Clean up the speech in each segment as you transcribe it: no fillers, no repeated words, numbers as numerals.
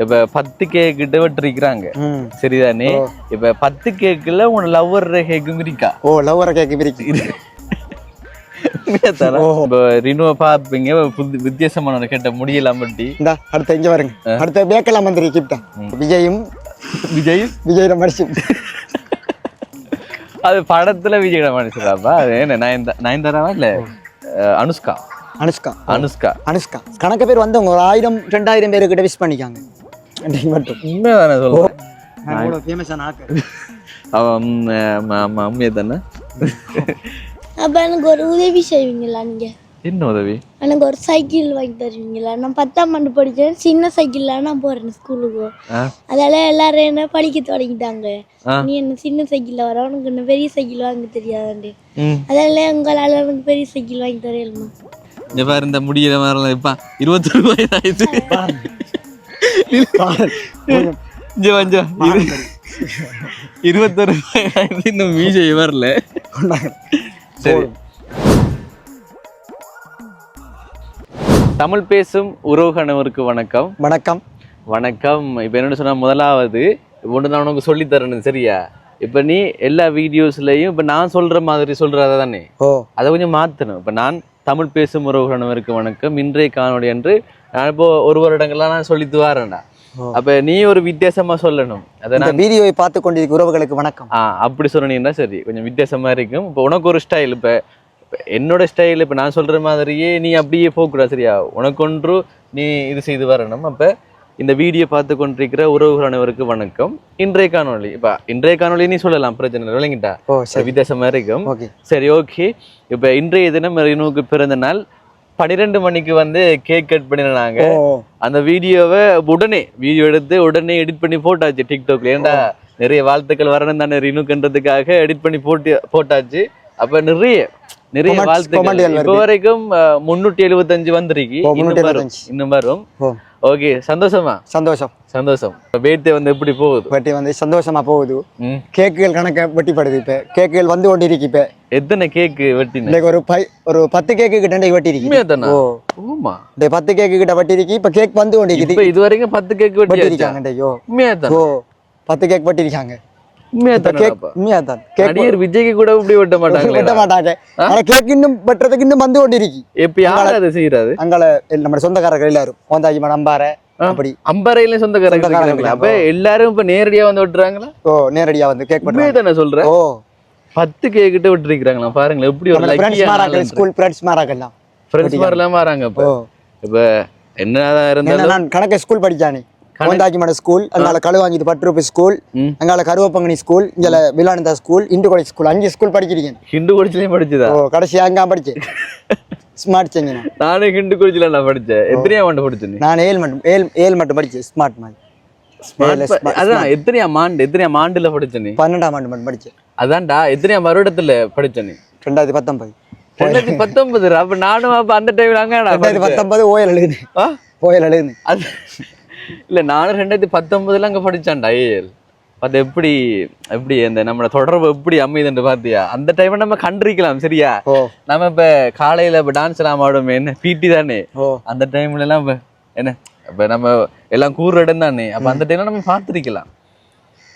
இப்ப 10 கேக்கிட்ட விட்டுருக்காங்க சரிதானே? இப்ப 10 கேக்குல உன் லவ்வர் கேக்கும் இருக்கா? ஓ லவ்வர் கேக்கு இருக்கு. ரினுவ பாப்பீங்க வித்தியாசமான கேட்ட முடியலாம் பட்டி இந்த அடுத்த இங்க வருங்க. அடுத்த பேக்கலாம் மந்திரி கிப்டா விஜய் மனுஷன் அது படத்துல விஜயோட மனுஷராப்பா. அது என்ன நயன்தாராவா இல்ல அனுஷ்கா? அனுஷ்கா கணக்கு பேர் வந்தவங்க ஒரு 1000-2000 பேரு கிட்ட விஷ் பண்ணிக்காங்க. உண்மைதானே சொல்றேன். உண்மையை தானே. அப்ப எனக்கு ஒரு உதவி செய்வீங்களா? நீங்க என்ன உதவி? எனக்கு ஒரு சைக்கிள் வாங்கி தருவீங்களா? நான் 10ஆம் ஆண்டு படிச்சேன், சின்ன சைக்கிள்ல நான் போறேன் ஸ்கூலுக்கு. அதால எல்லாரும் என்ன படிக்க தொடங்கிட்டாங்க. நீ என்ன சின்ன சைக்கிள்ல வர, உனக்கு என்ன பெரிய சைக்கிள் வாங்க தெரியாதாண்டு. அதால உங்களால எனக்கு பெரிய சைக்கிள் வாங்கி தரேன்மா. இந்த பாரு இந்த முடியல மாதிரிலாம் இப்ப 21 வயது ஆயிடுச்சு. 21 வயது இன்னும் விஜய் வரல. சரி, தமிழ் பேசும் உறவுகணவருக்கு வணக்கம். வணக்கம் வணக்கம். இப்ப என்ன சொன்னா, முதலாவது ஒன்று நான் உனக்கு சொல்லி தரேன் சரியா? இப்ப நீ எல்லா வீடியோஸ்லயும் இப்ப நான் சொல்ற மாதிரி சொல்றத தானே, அதை கொஞ்சம் மாத்தணும். இப்ப நான் தமிழ் பேசும் உறவுகணவருக்கு வணக்கம், இன்றைய காணொளி என்று நான் இப்போ ஒரு வருடங்கள்லாம் நான் சொல்லிட்டு வரேன்டா. அப்ப நீ ஒரு வித்தியாசமா சொல்லணும். அதை நான் வீடியோவை பார்த்து கொண்டிருக்க உறவுகளுக்கு வணக்கம் அப்படி சொன்னீங்கன்னா சரி, கொஞ்சம் வித்தியாசமா இருக்கும். இப்போ உனக்கு ஒரு ஸ்டைல், இப்ப என்னோட ஸ்டைல் இப்ப நான் சொல்ற மாதிரியே நீ அப்படியே போகக்கூடாது சரியா? உனக்கு ஒன்று நீ இது செய்து வரணும். அப்ப இந்த வீடியோ பார்த்து கொண்டிருக்கிற உறவுகள் அனைவருக்கு வணக்கம். இன்றைய காணொளி, இப்ப இன்றைய காணொளி நீ சொல்லலாம், பிரச்சனை இல்லை, விளங்கிட்டா? வித்தியாசமா இருக்கும். சரி, ஓகே. இப்ப இன்றைய தினம் ரினுவுக்கு பிறந்த நாள். 12 மணிக்கு வந்து கேக் கட் பண்ணினாங்க. அந்த வீடியோவை வீடியோ எடுத்து உடனே எடிட் பண்ணி போட்டாச்சு டிக்டாக்ல. ஏன்டா நிறைய வாழ்த்துக்கள் வரணும் தானே ரினுக்குன்றதுக்காக எடிட் பண்ணி போட்டாச்சு. அப்ப நிறைய வாழ்த்துக்கள். இப்ப வரைக்கும் 375 வந்திருக்கு. இன்னும் வரும். ஓகே, சந்தோஷம். பேட்டே வந்து எப்படி போகுது? பேட்டே வந்து சந்தோஷமா போகுது. கேக்குகள் கணக்க வெட்டிப்படுது. இப்ப கேக்குகள் வந்து கொண்டு இருக்கு. இப்ப எத்தனை கேக்கு வெட்டின? ஒரு 10 கேக்கு கிட்ட வெட்டி இருக்கு. ஓமா, 10 கேக்கு கிட்ட வெட்டி இருக்கு. இப்ப கேக் வந்து கொண்டு இருக்குது. இப்ப இது வரைக்கும் 10 கேக் வெட்டி இருக்காங்க. 10 கேக் வெட்டி இருக்காங்க. விஜய்க்கு கூட இப்படி வெட்ட மாட்டாங்க. கேக் இன்னும் வெட்டுறதுக்கு இன்னும் வந்து கொண்டு இருக்கு. எப்ப யாரு அதை செய்யறாரு? அங்கால நம்ம சொந்தக்காரர்கள் எல்லாரும் ஓந்தாஜி அம்பாறை அப்படி அம்பாறையில சொந்தக்காரர்கள். அப்ப எல்லாரும் இப்ப நேரடியா வந்து வெட்டுறாங்களா? நேரடியா வந்து கேக் வெட்டுறாங்க. தானே சொல்றேன். 10 கேக் கிட்ட வெட்டிருக்காங்களா? பாருங்களேன் எப்படி ஒரு ஸ்கூல் ஃப்ரெண்ட்ஸ் மாறாக்கலாம். ஃப்ரெண்ட்ஸ் மாறலாம் மாறாங்க. இப்ப என்னதான் இருந்தாலும் நான் கணக்கு ஸ்கூல் படிச்சானே. கோந்தாஜிமட ஸ்கூல், அங்கால களுவாஞ்சி பட்ரூபி ஸ்கூல், அங்கால கருவப்பங்கனி ஸ்கூல், இங்க விலானந்தா school, Hindu college school, 5 school படிச்சிருக்கேன். ஹிந்து காலேஜ்லயும் படிச்சதா? கடைசி அங்க படிச்சேன். ஸ்மார்ட் செஞ்சேன். நானே ஹிந்து காலேஜ்ல நான் படிச்சேன். எத்தனையாம் ஆண்டு படிச்சேன்? நான் 7 மட்டும் படிச்சேன். ஸ்மார்ட் மாதிரி. அதான் எத்தனையாம் ஆண்டுல படிச்சேன்? 12ஆம் ஆண்டு மட்டும் படிச்சேன். அதான்டா, எத்தனையாம் வருடத்துல படிச்சேன்? 2019. 2019. அப்ப நானும் அப்ப அந்த டைம்ல அங்க 2019 ஓயல் எழுதுனேன். அது இல்ல, நானும் 2019 அங்க படிச்சான்டா ஏஎல். அது எப்படி அந்த நம்ம தொடர்பு எப்படி அமையுதுன்னு பாத்தியா? அந்த டைம் நம்ம கண்டிருக்கலாம் சரியா? நம்ம இப்ப காலையில இப்ப டான்ஸ் எல்லாம் ஆடுமே, என்ன பிடி தானே அந்த டைம்ல எல்லாம். என்ன இப்ப நம்ம எல்லாம் கூறுற இடம் தானே. அப்ப அந்த டைம்ல நம்ம பார்த்திருக்கலாம்.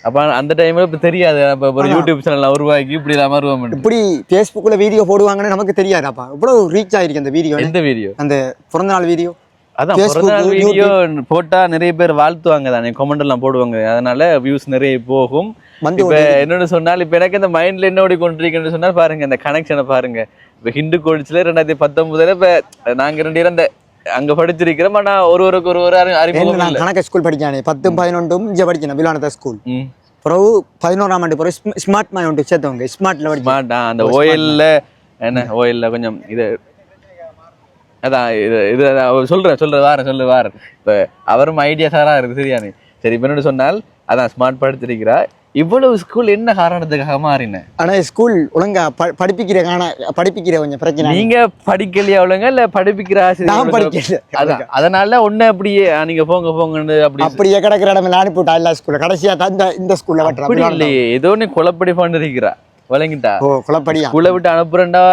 அப்ப அந்த டைம்ல இப்ப தெரியாது. அப்ப ஒரு யூடியூப் சேனல் உருவாக்கி இப்படி எல்லாம் வருவோம். இப்படி பேஸ்புக்ல வீடியோ போடுவாங்கன்னு நமக்கு தெரியாதாப்பா? இவ்வளவு ரீச் ஆயிருக்கு அந்த வீடியோ. எந்த வீடியோ? அந்த பிறந்த நாள் வீடியோ. அதான் பிறந்தநாள் வீடியோ போட்டா நிறைய பேர் வாழ்த்துவாங்க தானே, கமெண்ட் எல்லாம் போடுவாங்க. அதனால வியூஸ் நிறைய போகும். இப்ப என்னன்னு சொன்னால், இப்ப எனக்கு இந்த மைண்ட்ல என்ன ஓடி கொண்டிருக்குன்னு சொன்னா பாருங்க, இந்த கனெக்ஷனை பாருங்க. இப்ப ஹிந்து கோல்ஸ்ல 2019 இப்ப நாங்க 2 பேரும் அங்க படிச்சிருக்கிறோம். ஆனா ஒருவருக்கு ஒரு அறிமுகம். கணக்கு ஸ்கூல் படிச்சானே 10, 11 இங்க படிச்சேன் விலானந்தா ஸ்கூல். பிறகு 11ஆம் ஆண்டு பிறகு ஸ்மார்ட் மாதிரி ஒன்று சேர்த்தவங்க. ஸ்மார்ட்ல படிச்சேன். அந்த ஓஎல்ல கொஞ்சம் இது அதான் இது சொல்ற வாரேன். இப்ப அவரும் ஐடியா சாரா இருக்கு சரியானே. சரி, இப்ப என்ன சொன்னால் அதான் ஸ்மார்ட் படிச்சிருக்கிறா. இவ்வளவு ஸ்கூல் என்ன காரணத்துக்காக மாறின? ஆனா ஸ்கூல் ஒழுங்கா படிப்பிக்கிற கொஞ்சம் பிரச்சனை. நீங்க படிக்கலையா ஒழுங்கா இல்ல படிப்பிக்கிற ஆசிரியர்? அதனால ஒண்ணு அப்படியே நீங்க போங்கன்னு அப்படியே கிடக்கிற இடம் அனுப்பிவிட்டா எல்லா ஸ்கூல்ல. கடைசியா தான் இந்த ஸ்கூல்ல அப்படி இல்லையே, ஏதோ நீ குழப்படி பண்ணிருக்கிறா. விளங்கிட்டா? குழப்படியா ஸ்கூலை விட்டு அனுப்புறேன்டா.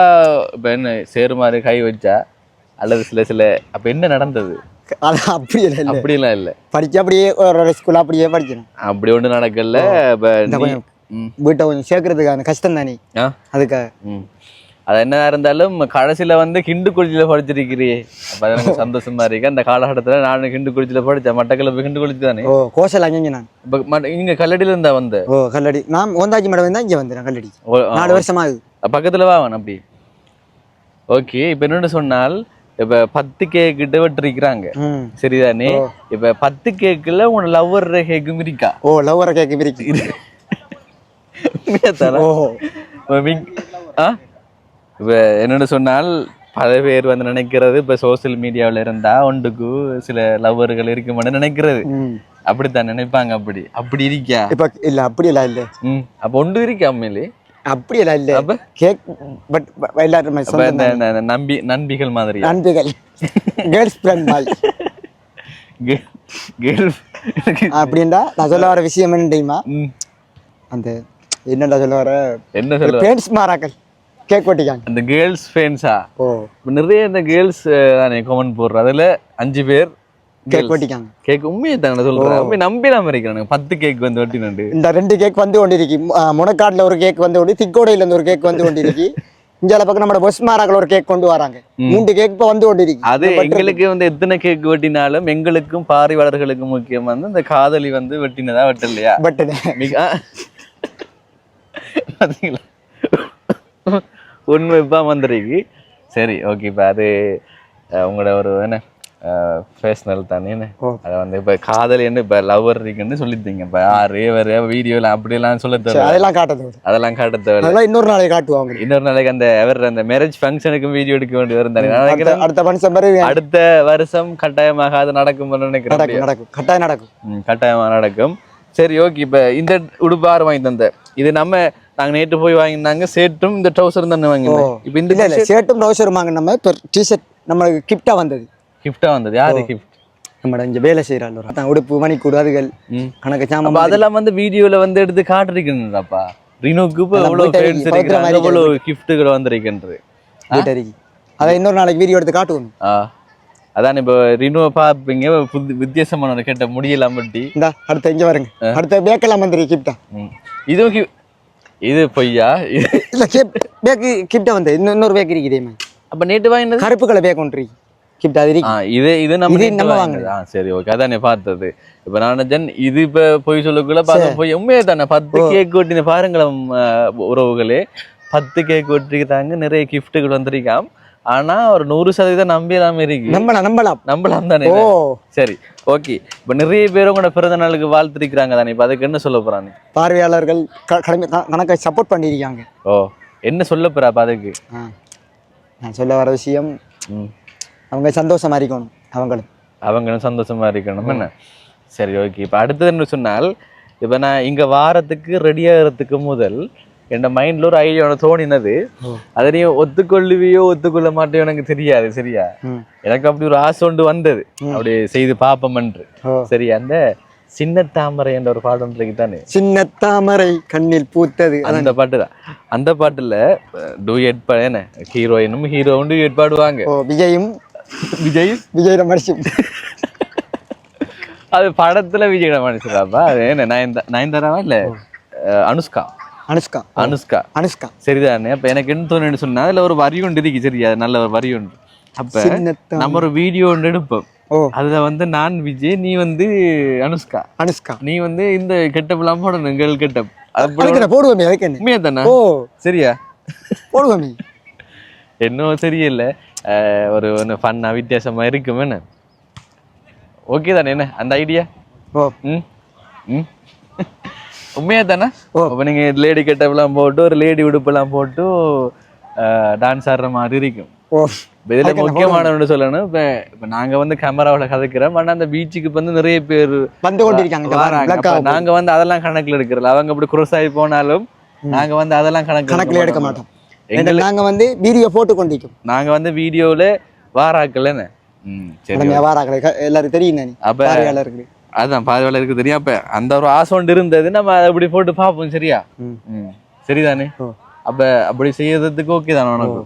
இப்ப என்ன சேருமாறு கை வச்சா அல்லது சில அப்ப என்ன நடந்தது? அது அப்படி இல்லை இல்லை அப்படிலாம் இல்ல படிச்சு அப்படியே ஒரு ஸ்கூல் அப்படியே படிக்கணும். அப்படி ஒண்ணு நடக்கல. இப்ப இந்த நீ- கொஞ்சம் ம். வீட்டை கொஞ்சம் சேர்க்கறதுக்கான கஷ்டம் தானே ஆ? அதுக்காக. ம். அது என்னதா இருந்தாலும் கடைசியில வந்து கிண்டு குளிச்சில படிச்சிருக்கிறியே, அப்ப அது எனக்கு சந்தோஷமா இருக்கு. அந்த காலகட்டத்துல நான் கிண்டு குளிச்சில படிச்சேன். மட்டக்களப்பு கிண்டு குளிச்சு தானே. ஓ கோசல் அங்கே நான். இப்ப இங்க கல்லடியில இருந்தா வந்த. ஓ கல்லடி நான் ஓந்தாச்சி மேடம் தான் இங்கே வந்தேன் கல்லடி. 4 வருஷமா ஆகுது. பக்கத்துல வாவன் அப்படி. ஓகே, இப்ப என்னன்னு சொன்னால் இப்ப 10 கேக் கிட்ட வெட்டிருக்கிறாங்க ம். சரிதானே. இப்ப 10 கேக்குல உன் லவ்வர் கேக்கும் இருக்கா? ஓ லவ்வரை கேட்க பிரிக்கு. உண்மையாத்தானா? ஓ ஆ? இப்ப என்னன்னு சொன்னால் பல பேர் வந்து நினைக்கிறது இப்ப சோசியல் மீடியாவில் இருந்தா ஒன்றுக்கு சில லவ்வர்கள் இருக்குமான்னு நினைக்கிறது. ம். அப்படித்தான் நினைப்பாங்க. அப்படி அப்படி இருக்கா? இப்போ இல்லை அப்படியெல்லாம் இல்லை. ம். அப்ப ஒன்று இருக்கா உண்மையிலே? அப்படியெல்லாம் இல்லை. அப்ப கேக் பட் எல்லாரும் அப்ப இந்த நண்பிகள் மாதிரி நண்பிகள் கேர்ள்ஸ் ஃப்ரெண்ட் பாய் அப்படின்டா நான் சொல்ல வர விஷயம் என்ன தெரியுமா? அந்த என்னடா சொல்ல வர என்ன சொல்ல ஃப்ரெண்ட்ஸ் மாறாக்கள் கேக் வெட்டிக்காங்க. அந்த கேர்ள்ஸ் ஃபேன்ஸா? ஓ நிறைய இந்த கேர்ள்ஸ் தானே கமெண்ட் போடுற, அதுல 5 பேர் கேக் வெட்டிக்காங்க. கேக் உண்மையை தானே சொல்றேன். உண்மை நம்பிடாம இருக்கிறானுங்க. 10 கேக் வந்து வெட்டினண்டு. இந்த 2 கேக் வந்து கொண்டிருக்கு. முனக்காட்டில் ஒரு கேக் வந்து கொண்டு, திக்கோடையில இருந்து ஒரு கேக் வந்து கொண்டிருக்கு. இந்தியால பக்கம் நம்ம பஸ் மாறாக்கள் ஒரு கேக் கொண்டு வராங்க. 3 கேக் இப்போ வந்து கொண்டிருக்கு. அது எங்களுக்கு வந்து எத்தனை கேக் வெட்டினாலும் எங்களுக்கும் பார்வையாளர்களுக்கும் முக்கியம் வந்து இந்த காதலி வந்து வெட்டினதா வெட்டலையா? பட் பாத்தீங்களா, உண்மை இப்ப வந்துருக்கு. சரி ஓகே. இப்ப அது உங்களோட ஒரு என்ன பேர்சனல் தானே. அதை வந்து இப்ப காதலி என்ன இப்ப லவ்வர் இருக்குன்னு சொல்லிட்டீங்க. இப்ப யாரு வீடியோல அப்படியெல்லாம் சொல்ல தேவை, அதெல்லாம் காட்டுறது அதெல்லாம் காட்ட தேவை. அதெல்லாம் இன்னொரு நாளைக்கு காட்டுவாங்க. இன்னொரு நாளைக்கு அந்த மேரேஜ் ஃபங்க்ஷனுக்கும் வீடியோ எடுக்க வேண்டி வரும். அடுத்த ஃபங்க்ஷன் மாதிரி அடுத்த வருஷம் கட்டாயமாக அது நடக்கும் நினைக்கிறேன். நடக்கும் கட்டாயம் நடக்கும். கட்டாயமா நடக்கும். சரி ஓகே. இப்ப இந்த உடுப்பு யார் வாங்கி தந்த? இது நாங்க நேற்று போய் வாங்கினாங்க. சேட்டும் இந்த ட்ரௌசர் தானே வாங்கினோம். இப்ப இந்த இல்ல ஷர்ட்டும் ட்ரௌசரும் வாங்க நம்ம டிஷர்ட் நம்மளுக்கு கிஃப்டா வந்தது. கிஃப்டா வந்தது. யாரு கிஃப்ட்? நம்ம இங்க வேலை செய்யறாள் அதான் உடுப்பு மணிக்கூடு அதுகள் கணக்கு சாமான். அதெல்லாம் வந்து வீடியோல வந்து எடுத்து காட்டுறீங்கப்பா. ரினோக்கு இப்போ எவ்வளவு ஃபேன்ஸ் இருக்காங்க, எவ்வளவு கிஃப்ட்டுகள் வந்திருக்கின்றது. அதை இன்னொரு நாளைக்கு வீடியோ எடுத்து காட்டுவோம். அதான் இப்போ ரினோ பாப்பீங்க வித்தியாசமான கேட்ட முடியலாம் பட்டி. இந்த அடுத்த இங்க வருங்க. அடுத்த பேக்கெல்லாம் வந்துரு கிஃப்டா. இதுவும் இது பொய்யா? இல்ல பேக்கு கிஃப்டா வந்து இன்னொரு பேக் இருக்குதே. அப்ப நேற்று வாங்கினது கருப்பு கலர் பேக் ஒன்று கிஃப்ட். அது இது நம்ம வாங்கினது. சரி ஓகே. அதானே பார்த்தது. இப்ப நான் இது இப்ப போய் சொல்லக்குள்ள பார்க்க போய் உண்மையே தானே 10 கேக் வெட்டின பாருங்களேன் உறவுகளே. 10 கேக் வெட்டிருக்காங்க. நிறைய கிஃப்ட்டுகள் வந்திருக்காம். ஆனா ஒரு 100% நம்பிடாம இருக்கு. நம்பலாம் தானே. சரி ஓகே. இப்ப நிறைய பேர் உங்களோட பிறந்த நாளுக்கு வாழ்த்திருக்கிறாங்க தானே. இப்ப அதுக்கு என்ன சொல்ல போறாங்க? பார்வையாளர்கள் கணக்கை சப்போர்ட் பண்ணிருக்காங்க. ஓ என்ன சொல்ல போறா? அதுக்கு நான் சொல்ல வர விஷயம், அவங்க சந்தோஷமா இருக்கணும். அவங்களும் சந்தோஷமா இருக்கணும். என்ன சரி ஓகே. இப்ப அடுத்தது என்ன சொன்னால், இப்ப நான் இங்க வாரத்துக்கு ரெடி ஆகிறதுக்கு முதல் என் மைண்ட்ல ஒரு ஐடியா தோணினது. அதை நீ ஒத்துக்கொள்ளுவியோ ஒத்துக்கொள்ள மாட்டேயோ எனக்கு தெரியாது. சரியா? எனக்கு அப்படி ஒரு ஆசை ஒன்று வந்தது, அப்படி செய்து பாப்பம் என்று. சரி, அந்த சின்ன தாமரை என்ற ஒரு பாடம் இருக்குதானே, சின்ன தாமரை கண்ணில் பூத்தது, அந்த பாட்டு தான். அந்த பாட்டுல டூயட் என்ன ஹீரோயினும் ஹீரோவும் டூயட் பாடுவாங்க. விஜய் ரமேஷும். அது படத்துல விஜய் ரமேஷாப்பா. அது என்ன நயன்தாராவா இல்ல அனுஷ்கா சரிதானே. அப்ப எனக்கு என்ன தோணுன்னு சொன்னா, அதுல ஒரு வரி ஒன்று இருக்கு. சரியா? நல்ல ஒரு வரி ஒன்று. அப்ப நம்ம ஒரு வீடியோ ஒன்று எடுப்போம். அதுல வந்து நான் விஜய், நீ வந்து அனுஷ்கா, நீ வந்து இந்த கெட்டப் எல்லாம் போடணும், கேர்ள் கெட்டப். உண்மையா தானே? சரியா? போடுவோமே. இன்னும் சரியில்லை, ஒரு ஃபன்னா வித்தியாசமா இருக்கும். என்ன ஓகே தானே? என்ன அந்த ஐடியா? உண்மையா தானே? அப்ப நீங்க லேடி கெட்டப்லாம் போட்டு ஒரு லேடி உடுப்பெல்லாம் போட்டு டான்ஸ் ஆடுற மாதிரி இருக்கும். இதுல முக்கியமான ஒன்று சொல்லணும், இப்ப நாங்க வந்து கேமராவில கதைக்கிறோம். ஆனா அந்த பீச்சுக்கு வந்து நிறைய பேர் வந்து கொண்டிருக்காங்க. நாங்க வந்து அதெல்லாம் கணக்குல எடுக்கிறோம். அவங்க அப்படி குரோஸ் ஆகி போனாலும் நாங்க வந்து அதெல்லாம் கணக்குல எடுக்க மாட்டோம். நாங்க வந்து வீடியோ போட்டு கொண்டிருக்கோம். நாங்க வந்து வீடியோல வாராக்கள் என்ன எல்லாரும் தெரியும். அப்ப அதான் பார்வையாளருக்கு தெரியும். அப்ப அந்த ஒரு ஆசை ஒன்று இருந்தது, நம்ம அதை அப்படி போட்டு பார்ப்போம். சரியா? சரிதானே? அப்ப அப்படி செய்யறதுக்கு ஓகே தானே உனக்கு?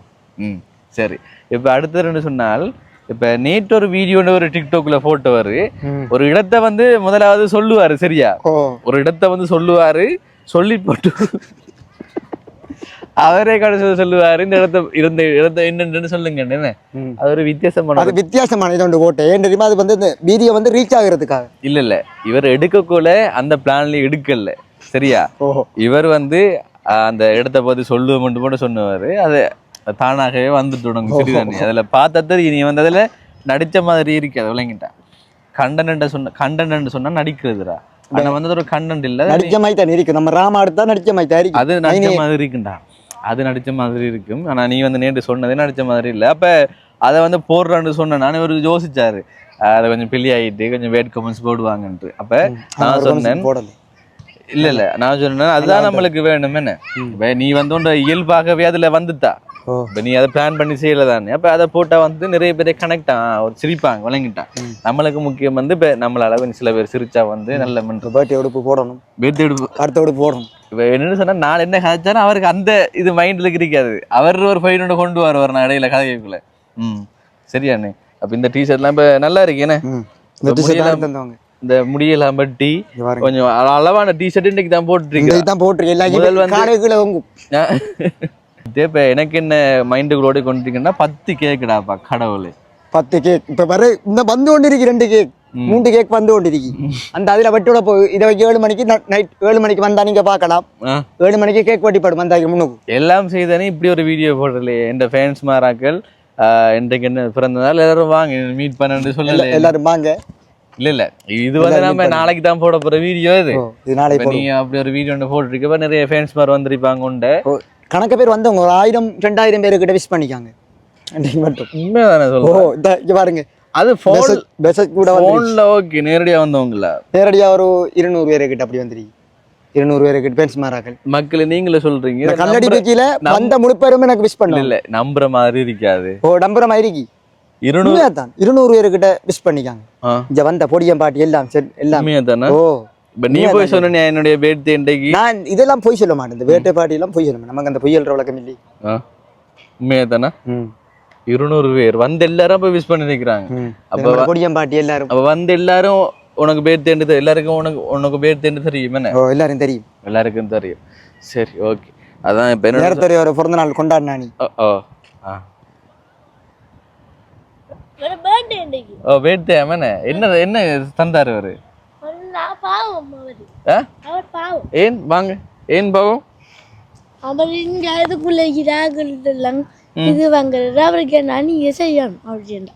சரி. இப்ப அடுத்தது என்ன சொன்னால், இப்ப நேற்று ஒரு வீடியோன்னு ஒரு டிக்டாக்ல போட்டவர் ஒரு இடத்தை வந்து முதலாவது சொல்லுவாரு சரியா, ஒரு இடத்தை வந்து சொல்லுவாரு, சொல்லி போட்டு அவரே கடைசி சொல்லுவாரு இந்த இடத்தை என்னன்னு சொல்லுங்க என்ன. அது ஒரு வித்தியாசமான இதை ஒன்று போட்டேன். ஏன் தெரியுமா, அது வந்து இந்த வீடியோ வந்து ரீச் ஆகுறதுக்காக. இல்ல இவர் எடுக்கக்குள்ள அந்த பிளான்ல எடுக்கல சரியா. இவர் வந்து அந்த இடத்தை பத்தி சொல்லுவோம் மட்டும் சொன்னவாரு, அது தானாகவே வந்துட்டு தொடங்கும் சரிதானே. அதுல பார்த்தது நீ வந்து அதுல நடிச்ச மாதிரி இருக்காது விளங்கிட்டா. கண்டன்ட் சொன்னா நடிக்கிறதுடா, ஆனா வந்து ஒரு கண்டன்ட் இல்ல, நடிச்ச மாதிரி தான் இருக்கு. நம்ம ராமா எடுத்தா நடிச்ச மாதிரி தான் இருக்கு. அது நடிச்ச மாதிரி இருக்குண்டா, அது நடிச்ச மாதிரி இருக்கும். ஆனா நீ வந்து நேற்று சொன்னதே நடிச்ச மாதிரி இல்லை. அப்ப அதை வந்து போடுறான்னு சொன்ன நான் இவர் யோசிச்சாரு, அதை கொஞ்சம் பிள்ளை ஆகிட்டு கொஞ்சம் வேட் கமெண்ட்ஸ் போடுவாங்கன்ட்டு. அப்ப நான் சொன்னேன் இல்ல நான் சொன்னேன் அதுதான் நம்மளுக்கு வேணும் என்ன. இப்ப நீ வந்து உண்ட இயல்பாகவே அதுல வந்துட்டா, இப்ப நீ அதை பிளான் பண்ணி செய்யல தானே. அப்ப அதை போட்டா வந்து நிறைய பேரை கனெக்ட் ஒரு சிரிப்பாங்க விளங்கிட்டான். நம்மளுக்கு முக்கியம் வந்து இப்ப நம்மளால சில பேர் சிரிச்சா வந்து நல்ல பேர்த்டே உடுப்பு போடணும், பேர்த்டே உடுப்பு அடுத்த உடுப்பு போடணும். இப்ப என்னன்னு சொன்னா நான் என்ன கதைச்சாலும் அவருக்கு அந்த இது மைண்ட்ல இருக்காது. அவர் ஒரு ஃபைனோட கொண்டு வருவார் நான் இடையில கதைக்குள்ள. சரியாண்ணே. அப்ப இந்த டிஷர்ட் எல்லாம் இப்ப நல்லா இருக்கு என்ன, இந்த முடியெல்லாம் பட்டி கொஞ்சம் அளவான டிஷர்ட் இன்னைக்கு தான் போட்டுருக்கேன். இப்ப எனக்கு என்ன மைண்டுகளோட கொண்டிருக்கேன்னா 10 கேக்குடாப்பா கடவுளே, 10 கேக். இப்ப வர இந்த வந்து கொண்டு இருக்கு 2 கேக் 3 கேக் வந்து கொண்டு இருக்கு. அந்த அதுல வெட்டோட போய் இதை 7 மணிக்கு நைட் 7 மணிக்கு வந்தா நீங்க பாக்கலாம். 7 மணிக்கு கேக் வெட்டிப்படும் வந்தாங்க முன்னுக்கு எல்லாம் செய்தானே. இப்படி ஒரு வீடியோ போடலையே என் ஃபேன்ஸ் மாராக்கள். இன்றைக்கு என்ன பிறந்த நாள், எல்லாரும் வாங்க மீட் பண்ணு சொல்லல, எல்லாரும் வாங்க. இல்ல இது வந்து நம்ம நாளைக்கு தான் போட போற வீடியோ. இது நீங்க அப்படி ஒரு வீடியோ போட்டுருக்க நிறைய ஃபேன்ஸ் மார் வந்திருப்பாங்க. உண்டு கணக்க பேர் வந்தவங்க 1000-2000 பேருக்கிட்ட விஷ் பண்ணிக்காங்க மட்டும். உண்மைதானே சொல்லுங்க பாருங்க. அது கூட போன்ல ஓகே, நேரடியா வந்தவங்களா நேரடியா ஒரு 200 பேருக்கிட்ட அப்படி வந்துருக்கு. 200 பேருக்கிட்ட ஃபேன்ஸ் மாராக்கள் மக்கள். நீங்களே சொல்றீங்க கல்லடி பீச்சில வந்த முழுப்பேரும் எனக்கு விஷ் பண்ணல. இல்ல நம்புற மாதிரி இருக்காது. நம்புற மாதிரி இருக்கு. 200 பேருக்கிட்ட விஷ் பண்ணிக்காங்க. இங்க வந்த பொடியம் பாட்டி எல்லாம் எல்லாமே தானே. நீ போய் சொன்ன என்னுடைய பேர்த்டே இன்றைக்கு நான் இதெல்லாம் போய் சொல்ல மாட்டேன். இந்த பேர்த்டே பார்ட்டி எல்லாம் போய் சொல்ல மாட்டேன். நமக்கு அந்த பொய்யல்ற வழக்கம் இல்லை. உண்மையா தானே. 200 பேர் வந்து எல்லாரும் போய் விஷ் பண்ணி நிற்கிறாங்க. அப்ப பொடியம் பாட்டி எல்லாரும் அப்ப வந்து எல்லாரும் உனக்கு பேர்த்டே எல்லாருக்கும் உனக்கு பேர்த்டே தெரியும் என்ன. எல்லாரும் தெரியும், எல்லாருக்கும் தெரியும். சரி ஓகே. அதான் இப்ப என்ன ஒரு பிறந்த நாள் கொண்டாடினா நீ. பேர்த்டே என்ன என்ன தந்தாரு அவரு. ஏன் வாங்க ஏன் பாவம் அவர் இங்க அதுக்குள்ள இராகலாம் இது வாங்குறாரு. அவருக்கு நீங்க செய்யணும் அப்படின்னு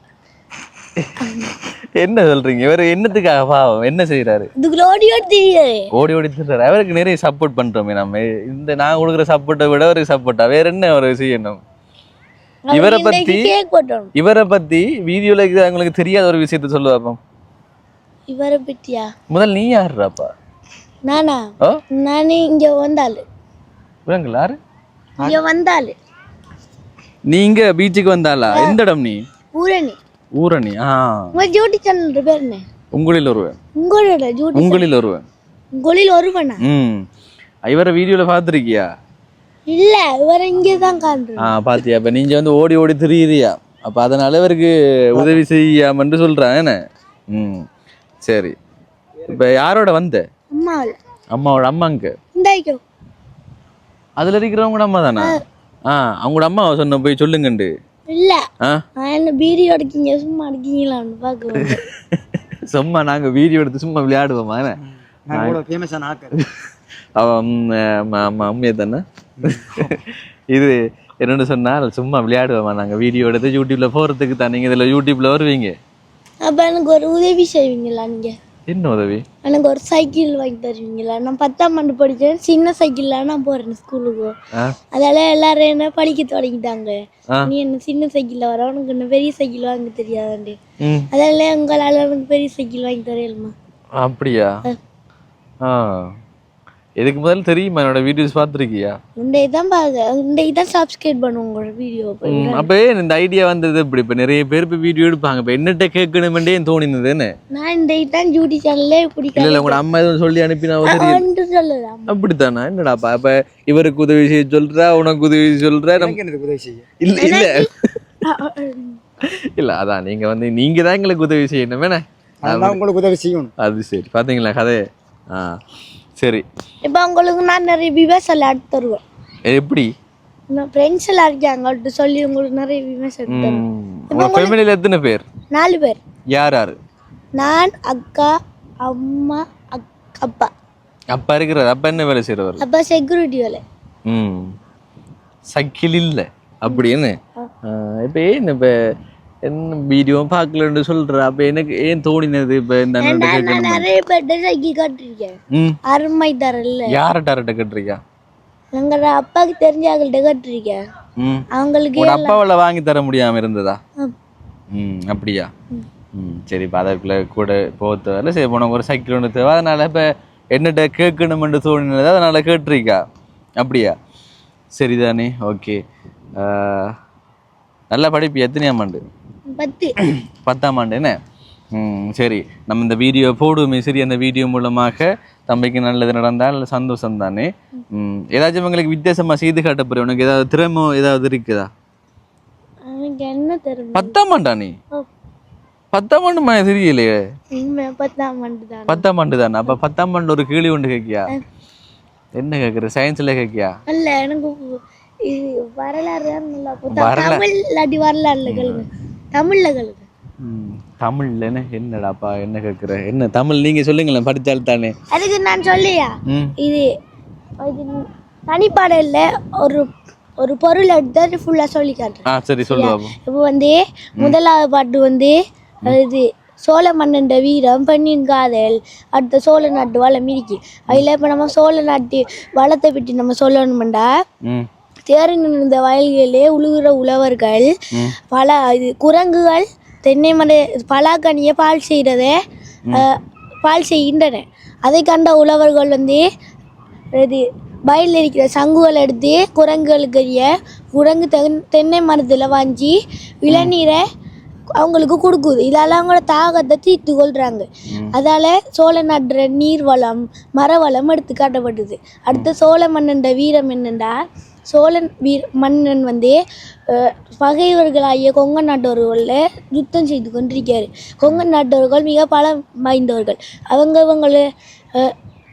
என்ன சொல்றீங்க. இவர் என்னத்துக்காக பாவம் என்ன செய்யறாரு. ஓடி ஓடி திட்டுறாரு. அவருக்கு நிறைய சப்போர்ட் பண்றோமே நம்ம. இந்த நான் கொடுக்குற சப்போர்ட்டை விட ஒரு சப்போர்ட்டா வேற என்ன அவர் செய்யணும். இவரை பத்தி வீடியோல உங்களுக்கு தெரியாத ஒரு விஷயத்த சொல்லுவாப்போம். இவரை பத்தியா முதல்ல நீ யாருப்பா. நானா நானே இங்க வந்தாலு யாரு இங்க வந்தாலு. நீங்க பீச்சுக்கு வந்தாலா. எந்த இடம் நீ. ஊரணி. ஊரணி. உங்க ஜோடி சேனல் பேர் என்ன. உங்களில் ஒருவன். உங்களில் ஒருவன். உங்களில் ஒருவனா. இவரை வீடியோல பாத்துருக்கியா. இல்ல இவரை இங்கதான் காண்றேன். பாத்தியா. அப்ப நீங்க வந்து ஓடி ஓடி திரியுறியா. அப்ப அதனால இவருக்கு உதவி செய்யாமன்னு சொல்றான் என்ன. சரி. இப்ப யாரோட வந்த. அம்மாவோட அம்மாங்க அதுல இருக்கிறவங்க அம்மா தானே. அவங்களோட அம்மா சொன்ன போய் சொல்லுங்கண்டு. இல்ல வீடியோ எடுக்கீங்க சும்மா எடுக்கீங்களான்னு பாக்க. சும்மா நாங்க வீடியோ எடுத்து சும்மா விளையாடுவோமா. அம்மையை தானே. இது என்னன்னு சொன்னா சும்மா விளையாடுவோமா நாங்க வீடியோ எடுத்து யூடியூப்ல போறதுக்கு தான். நீங்க இதுல யூடியூப்ல வருவீங்க. அப்ப எனக்கு ஒரு உதவி செய்வீங்களா நீங்க. என்ன உதவி. எனக்கு ஒரு சைக்கிள் வாங்கி தருவீங்களா. நான் 10ஆம் ஆண்டு படிச்சேன். சின்ன சைக்கிள்ல நான் போறேன் ஸ்கூலுக்கு. அதனால எல்லாரும் என்ன படிக்க தொடங்கிட்டாங்க. நீ என்ன சின்ன சைக்கிள்ல வர, உனக்கு என்ன பெரிய சைக்கிள் வாங்க தெரியாதாண்டி. அதனால உங்களால எனக்கு பெரிய சைக்கிள் வாங்கி தரேன்மா. அப்படியா. இதுக்கு முதல்ல தெரியுமா என்னோட வீடியோஸ் பார்த்துருக்கியா. தான் சப்ஸ்கிரைப் பண்ணுவோம் உங்களோட வீடியோ. அப்போ இந்த ஐடியா வந்தது இப்படி. இப்போ நிறைய பேர் இப்போ வீடியோ எடுப்பாங்க. இப்போ என்னட்ட கேட்கணுமெண்டே தோணினதுன்னு. நான் இந்த தான் யூடி சேனல்லே பிடிக்கும். இல்லை உங்களோட அம்மா எதுவும் சொல்லி அனுப்பினா சொல்லலாம். அப்படித்தானா. என்னடாப்பா இப்போ இவருக்கு உதவி செய்ய சொல்றா, உனக்கு உதவி சொல்றா. நமக்கு எனக்கு உதவி செய்ய இல்லை இல்லை இல்லை அதான் நீங்கள் தான் எங்களுக்கு உதவி செய்யணும் வேணே. அதான் உங்களுக்கு உதவி செய்யணும். அது சரி, பார்த்தீங்களா கதை. சரி, இப்போ உங்களுக்கு நான் நிறைய விவசாயம் எடுத்து தருவேன். எப்படி ஃப்ரெண்ட்ஸ் எல்லாம் இருக்காங்க, அவர்கிட்ட சொல்லி உங்களுக்கு நிறைய விவசாயம் எடுத்து தருவேன். உங்கள் ஃபேமிலியில் எத்தனை பேர்? 4 பேர். யார் யார்? நான், அக்கா, அம்மா, அப்பா. அப்பா இருக்கிறார். அப்பா என்ன வேலை செய்கிறவர்? அப்பா செக்யூரிட்டி வேலை. சைக்கிள் இல்லை அப்படின்னு. இப்போ ஏன் இப்போ என்ன வீடியோ பார்க்கலன்னு சொல்ற? அப்ப எனக்கு ஏன் தோணினது இப்ப இந்த நான் நிறைய பேர்ட்ட சைக்கிள் கட்டிருக்கேன். அருமை தரல. யார்கிட்ட கட்டுறீங்க? எங்க அப்பாவுக்கு தெரிஞ்சவங்கள்ட்ட கட்டிருக்கேன். அவங்களுக்கு அப்பாவால வாங்கி தர முடியாம இருந்ததா? அப்படியா? சரி, இப்போ அதற்குள்ள கூட போகல. சரி, போன ஒரு சைக்கிள் ஒன்று தேவை, அதனால இப்போ என்னட்ட கேட்கணும்னு தோணினது, அதனால கேட்டுருக்கா. அப்படியா? சரிதானே, ஓகே. நல்லா படிப்பு. எத்தனையாம் ஆண்டு? 10ஆம் ஆண்டு என்ன? சரி, நம்ம இந்த வீடியோ போடுவோமே. சரி, அந்த வீடியோ மூலமாக தம்பிக்கு நல்லது நடந்தால் சந்தோஷம் தானே. ஏதாச்சும் உங்களுக்கு வித்தியாசமா செய்து காட்ட போறேன். உனக்கு ஏதாவது திறமை ஏதாவது இருக்குதா? என்ன திறமை? 10ஆம் ஆண்டா நீ? 10ஆம் ஆண்டு தெரியலையே. 10ஆம் ஆண்டு தானே? அப்ப 10ஆம் ஆண்டு ஒரு கேள்வி ஒன்று கேட்கியா? என்ன கேட்குற? சயின்ஸ்ல கேட்கியா? இல்ல, எனக்கு வரலாறு தமிழ்ல கேளுங்க. தமிழ்ல என்னடாப்பா என்ன கேட்குற? என்ன தமிழ் நீங்க சொல்லுங்களேன், படிச்சால் தானே. அதுக்கு நான் சொல்லியா, இது தனிப்பாடல்ல ஒரு பொருள் எடுத்து ஃபுல்லா சொல்லி காட்டுறேன். சரி, சொல்லுவா. இப்போ முதலாவது பாட்டு இது சோழ மன்னன் வீரம், பெண்ணின் காதல், அடுத்த சோழ நாட்டு வளம் இருக்கு. அதில் இப்போ நம்ம சோழ நாட்டு வளத்தை பற்றி நம்ம சொல்லணும்டா, தேறி நின்ற வயல்களே உழுகிற உழவர்கள், பல குரங்குகள் தென்னை மர பலாக்கனியை பால் செய்கின்றன. அதை கண்ட உழவர்கள் இது வயலில் இருக்கிற சங்குகளை எடுத்து குரங்கு தென்னை மரத்தில் வாங்கி இளநீரை அவங்களுக்கு கொடுக்குது. இதால அவங்களோட தாகத்தை தீர்த்து கொள்றாங்க. அதால சோழ நாட்டு நீர் வளம், மரவளம் எடுத்து காட்டப்பட்டது. அடுத்த சோழ மன்னன் வீரம் என்னண்டா, சோழன் மன்னன் பகைவர்களாகிய கொங்க நாட்டவர்களை யுத்தம் செய்து கொண்டிருக்காரு. கொங்க நாட்டவர்கள் மிக பலம் வாய்ந்தவர்கள். அவங்களை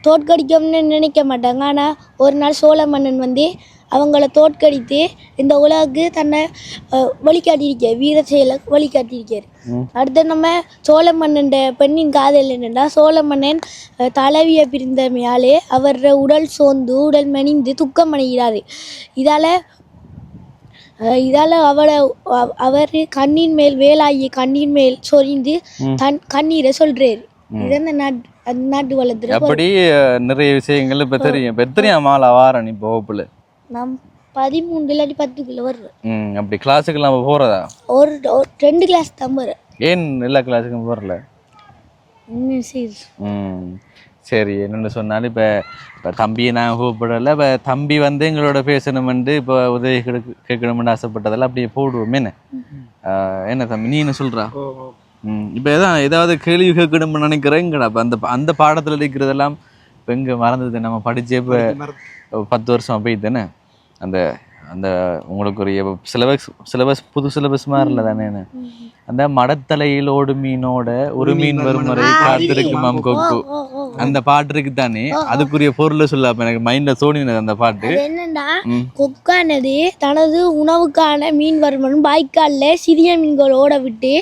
தோற்கடிக்கணும்னு நினைக்க மாட்டாங்க. ஆனால் ஒரு நாள் சோழ மன்னன் அவங்கள தோற்கடித்து இந்த உலகுக்கு தன்னை வழிகாட்டியிருக்கார், வீர செயலை வழிகாட்டியிருக்கார். அடுத்து நம்ம சோழ மன்னன் பெண்ணின் காதல் என்னென்னா, சோழ மன்னன் தலைவியை பிரிந்தமையாலே அவர் உடல் சோர்ந்து உடல் மெனிந்து துக்கம் அடைகிறாரு. இதால அவர் கண்ணின் மேல் வேலாகிய கண்ணின் மேல் சொரிந்து தன் கண்ணீரை சொல்றாரு. இது அந்த நாட்டு வளர்த்துற அப்படி நிறைய விஷயங்கள் இப்ப தெரியும். எத்தனையாம் ஆள் வாரணி போகல? நான் 13 இல்லாட்டி 10 வருவேன். அப்படி கிளாஸுக்கெல்லாம் போறதா? ஒரு 2 கிளாஸ் தான் போறேன். ஏன் எல்லா கிளாஸுக்கும் போறல? சரி, என்னென்னு சொன்னாலும் இப்போ தம்பியை நான் கூப்பிடல. இப்போ தம்பி எங்களோட பேசணுமெண்டு இப்போ உதவி கேட்கணுமென்னு ஆசைப்பட்டதெல்லாம் அப்படியே போடுவோம். என்ன தம்பி நீ என்ன சொல்கிறா? இப்போ ஏதாவது கேள்வி கேட்கணும்னு நினைக்கிறேங்கடா. இப்போ அந்த பாடத்தில் இருக்கிறதெல்லாம் இப்போ எங்கே மறந்தது? நம்ம படித்தே இப்போ 10 வருஷம் போயிட்டுதானே. அந்த அந்த உங்களுக்கு ஒரு சிலபஸ் புது சிலபஸ் மாதிரி இல்லை தானே. அந்த மடத்தலையில் ஓடு மீனோட ஒரு மீன் வரும் முறை காத்திருக்குமாம் கொக்கு, அந்த பாட்டு இருக்கு தானே. அதுக்குரிய பொருளை சொல்ல எனக்கு மைண்ட்ல தோணினது அந்த பாட்டு. என்னன்னா, கொக்கானது தனது உணவுக்கான மீன் வரும் வாய்க்கால்ல சிறிய மீன்களோட விட்டு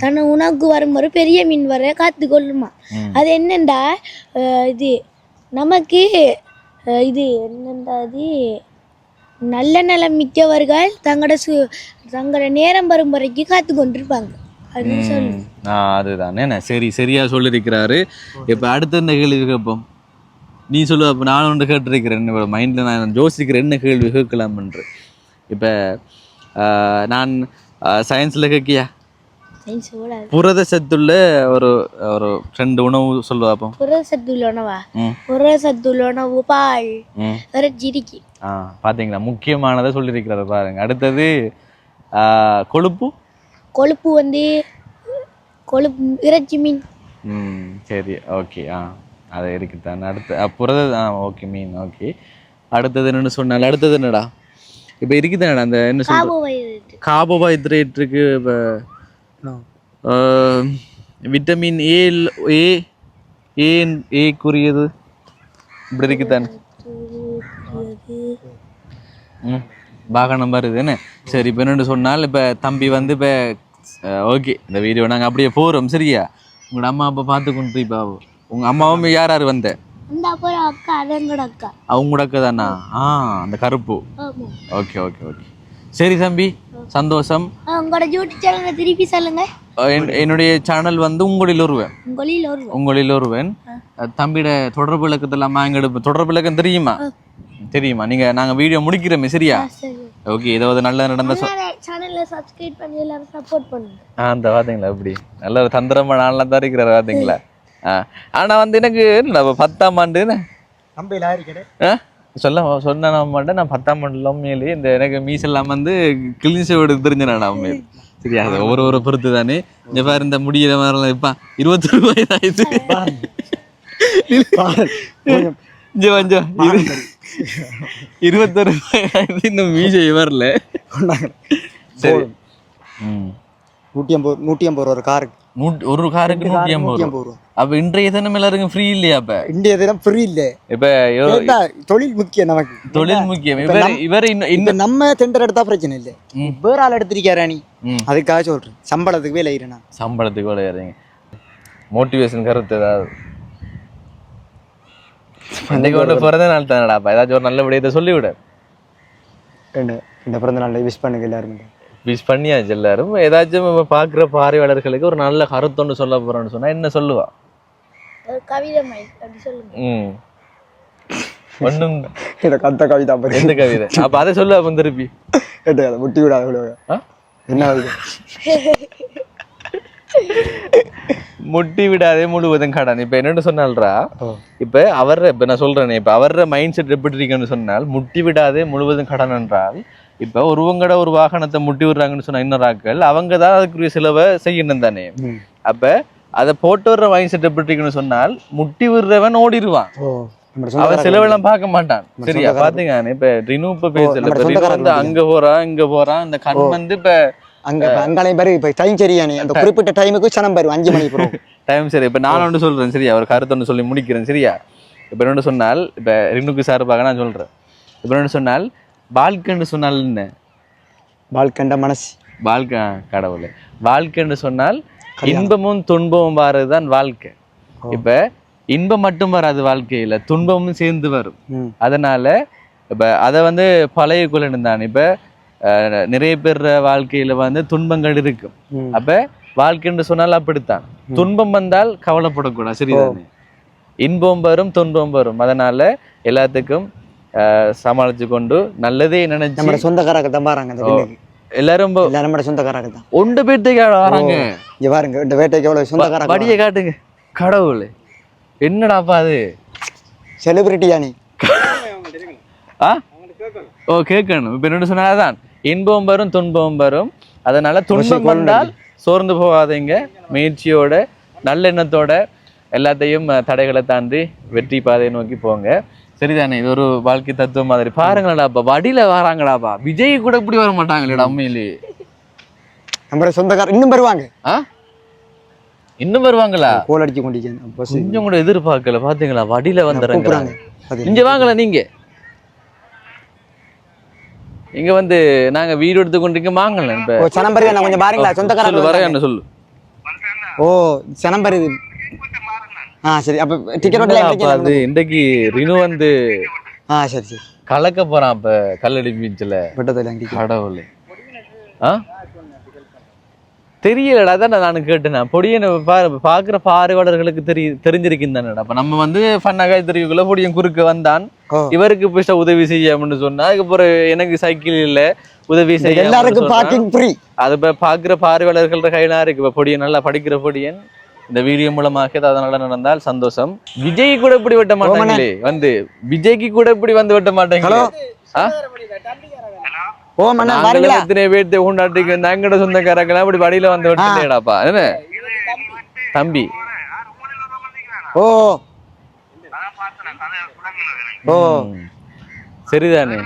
தனது உணவுக்கு வரும் ஒரு பெரிய மீன் வர காத்து கொள்ளுமா. அது என்னண்டா, இது நமக்கு இது என்னண்டா, அது நல்ல நலம் மிக்கவர்கள் தங்களோட நேரம் வரும் வரைக்கும் காத்து கொண்டிருப்பாங்க. அதுதான். சரி, சரியா சொல்லியிருக்கிறாரு. இப்ப அடுத்த என்ன கேள்வி கேட்போம்? நீ சொல்லு. அப்ப நான் ஒன்று கேட்டிருக்கிறேன், மைண்ட்ல நான் யோசிக்கிறேன் என்ன கேள்வி கேட்கலாம் என்று. இப்ப நான் சயின்ஸ்ல கேட்கியா? புரத சத்துள்ள ஒரு ஒரு 2 உணவு சொல்லுவாப்போம். புரத சத்துள்ள உணவா? புரத சத்துள்ள உணவு பால், இறைச்சி. பாத்தீங்களா, முக்கியமானதை சொல்லியிருக்கிறாரு பாருங்க. அடுத்தது கொழுப்பு. கொழுப்பு கொழுப்பு இறைச்சி மீன். சரி, ஓகே. அது இருக்குதான். அடுத்து புரத ஓகே, மீன் ஓகே. அடுத்தது என்னன்னு சொன்னால அடுத்தது என்னடா இப்போ இருக்குதானடா, அந்த என்ன சொல்ற கார்போஹைட்ரேட் இருக்கு. இப்போ விட்டமின் ஏ குறியது இப்படி இருக்குதானே வாகனம் வருது என்ன சரி இப்போ என்னென்னு சொன்னால் இப்போ தம்பி வந்து இப்போ ஓகே இந்த வீடியோ நாங்கள் அப்படியே போகிறோம் சரியா உங்களோட அம்மா அப்பா பார்த்து கொண்டு இப்போ உங்கள் அம்மாவும் யார் யார் வந்த அக்கா அதங்கட அக்கா அவங்களோட அக்கா தானா அந்த கருப்பு ஓகே ஓகே ஓகே சரி தம்பி சந்தோஷம் உங்களோட யூடியூப் சேனலை திருப்பி சொல்லுங்க என்னுடைய சேனல் வந்து உங்களில் ஒருவன் தம்பியோட தொடர்பு இலக்கத்தில் அம்மா எங்க தொடர்பு இலக்கம் தெரியுமா நாங்கள் வீடியோ முடிக்கிறோமே சரியா ஓகே ஏதாவது நல்ல நடந்த சேனலை சப்ஸ்கிரைப் பண்ணி எல்லாரும் சப்போர்ட் பண்ணுங்க அந்த பார்த்தீங்களா இப்படி நல்ல ஒரு தந்திரமா நாளா தான் இருக்கிறார் பார்த்தீங்களா ஆனா வந்து எனக்கு 10ஆம் ஆண்டு சொன்ன மாட்டேன் நான் 10ஆம் ஆண்டுல உண்மையிலேயே இந்த எனக்கு மீசெல்லாம் வந்து கிளின்ஸோடு தெரிஞ்சேன் நான் உண்மையிலே சரியா அது ஒரு பொறுத்து தானே இந்த பாரு இந்த முடியிற மாதிரிலாம் இப்ப 21 வயது ஆயிடுச்சு 21 வயது இன்னும் மீசை வரல சரி 150 ஒரு காருக்கு ஒரு காருக்கு 150 ரூபா அப்ப இன்றைய தினம் எல்லாருக்கும் ஃப்ரீ இல்லையா அப்ப இன்றைய தினம் ஃப்ரீ இல்ல இப்ப தொழில் முக்கியம் நமக்கு தொழில் முக்கியம் இவர் இன்னும் நம்ம டெண்டர் எடுத்தா பிரச்சனை இல்ல வேற ஆள் எடுத்திருக்காரா நீ அதுக்காக சொல்றேன் சம்பளத்துக்கு வேலை ஏறணும் சம்பளத்துக்கு வேலை ஏறீங்க மோட்டிவேஷன் கருத்து ஏதாவது இன்னைக்கு ஒன்று பிறந்த நாள் தானடாப்பா ஏதாச்சும் ஒரு நல்ல விடயத்தை சொல்லிவிட இந்த பிறந்த நாள் விஷ் பண்ணுங்க எல்லாருமே விஷ் பண்ணியாச்சு எல்லாரும் ஏதாச்சும் பார்க்குற பார்வையாளர்களுக்கு ஒரு நல்ல கருத்தொன்று சொல்ல போறோம்னு சொன்னா என்ன சொல்லுவா கவிதை அப்படி சொல்லுங்க ஒன்றும் கத்த கவிதை எந்த கவிதை அப்ப அதை சொல்லு அப்ப திருப்பி முட்டி விடாத என்ன முட்டி விடாதே முழுவதும் கடன் இப்ப என்னன்னு சொன்னால்ரா இப்ப நான் சொல்றேனே இப்ப அவர மைண்ட் செட் எப்படி இருக்குன்னு சொன்னால் முட்டி விடாதே முழுவதும் கடன் என்றால் இப்ப ஒருவங்கட ஒரு வாகனத்தை முட்டி விடுறாங்கன்னு சொன்ன இன்னொராக்கள் அவங்கதான் அதுக்குரிய செலவை செய்யணும் தானே அப்ப அதை போட்டு வர்ற மைண்ட் செட் எப்படி இருக்குன்னு சொன்னால் முட்டி விடுறவன் ஓடிடுவான் அவன் செலவெல்லாம் பார்க்க மாட்டான் சரியா பாத்தீங்க இப்ப ரினு இப்ப பேசல வந்து அங்க போறான் இங்க போறான் இந்த கண் வந்து இப்ப டைம் சரியானே அந்த குறிப்பிட்ட டைமுக்கு சனம் பாரு 5 மணிக்கு போறோம் டைம் சரி இப்ப நான் ஒன்று சொல்றேன் சரியா ஒரு கருத்து ஒன்று சொல்லி முடிக்கிறேன் சரியா இப்ப என்ன சொன்னால் இப்ப ரினுக்கு சார்பாக நான் சொல்றேன் இப்ப என்ன சொன்னால் வாழ்க்கைன்னு சொன்னால் என்ன வாழ்க்கைண்ட மனசு வாழ்க்கை கடவுளே வாழ்க்கைன்னு சொன்னால் இன்பமும் துன்பமும் வர்றதுதான் வாழ்க்கை இப்ப இன்பம் மட்டும் வராது வாழ்க்கையில துன்பமும் சேர்ந்து வரும் அதனால இப்ப அதை வந்து பழைய கொள்ளணும் தான் இப்ப நிறைய பேர் வாழ்க்கையில வந்து துன்பங்கள் இருக்கும் அப்ப வாழ்க்கைன்னு சொன்னால் அப்படித்தான் துன்பம் வந்தால் கவலைப்படக்கூடாது சரிதானே இன்பம் வரும் துன்பம் வரும் அதனால எல்லாத்துக்கும் சமாளிச்சு கொண்டு நல்லதே நினைச்சு நம்ம சொந்தக்காரங்க தான் பாருங்க எல்லாரும் நம்ம சொந்தக்காரங்க தான் ஒன்று பேட்டைக்கு வராங்க இங்க பாருங்க இந்த வேட்டைக்கு எவ்வளவு சொந்தக்காரங்க வடியை காட்டுங்க கடவுள் என்னடாப்பா அது செலிபிரிட்டியா நீ ஓ கேட்கணும் இப்ப என்ன சொன்னாதான் இன்பம் வரும் துன்பம் வரும் அதனால துன்பம் வந்தால் சோர்ந்து போகாதீங்க முயற்சியோட நல்லெண்ணத்தோட எல்லாத்தையும் தடைகளை தாண்டி வெற்றி பாதையை நோக்கி போங்க சரிதானே இது ஒரு வாழ்க்கை தத்துவம் மாதிரி பாருங்களாப்பா வடியில வராங்களாப்பா விஜய் கூட இப்படி வர மாட்டாங்களேடா உண்மையிலேயே நம்ம சொந்தக்காரர் இன்னும் வருவாங்க இன்னும் வருவாங்களா கோல் அடிச்சு கொண்டு கொஞ்சம் கூட எதிர்பார்க்கல பாத்தீங்களா வடியில வந்துடுறாங்க இங்க வாங்கல நீங்க இங்க வந்து நாங்க வீடு எடுத்து கொண்டு வாங்கல இப்ப சனம்பரி கொஞ்சம் பாருங்களா சொந்தக்காரங்க வரையான்னு சொல்லு ஓ சனம்பரி சரி அப்ப டிக்கெட் அது இன்றைக்கு ரினு வந்து சரி சரி கலக்க போறான் அப்ப கல்லடி பீச்ல கடவுளே தெரியலடா தான் நான் கேட்டேன் பொடியன் பாக்குற பார்வையாளர்களுக்கு தெரிஞ்சிருக்கும் தானடா அப்ப நம்ம வந்து ஃபன்னாக தெரியுக்குள்ள பொடியன் குறுக்க வந்தான் இவருக்கு பிடிச்ச உதவி செய்யாமன்னு சொன்னா அதுக்கப்புறம் எனக்கு சைக்கிள் இல்ல உதவி செய்ய எல்லாருக்கும் பார்க்கிங் ஃப்ரீ அது பாக்குற பார்வையாளர்கள்ட்ட கையில இருக்கு இப்ப பொடியன் நல்லா படிக்கிற பொடியன் இந்த வீடியோ மூலமாக ஏதாவது நல்லா நடந்தால் சந்தோஷம் விஜய் கூட இப்படி வெட்ட மாட்டாங்களே வந்து விஜய்க்கு கூட இப்படி வந்து வெட்ட மாட்டாங்களே எத்தனை பேர்த்து கொண்டாட்டிக்கு நாங்கட சொந்தக்காரங்களா அப்படி வடியில வந்து வெட்டலையடாப்பா என்ன தம்பி சரிதானே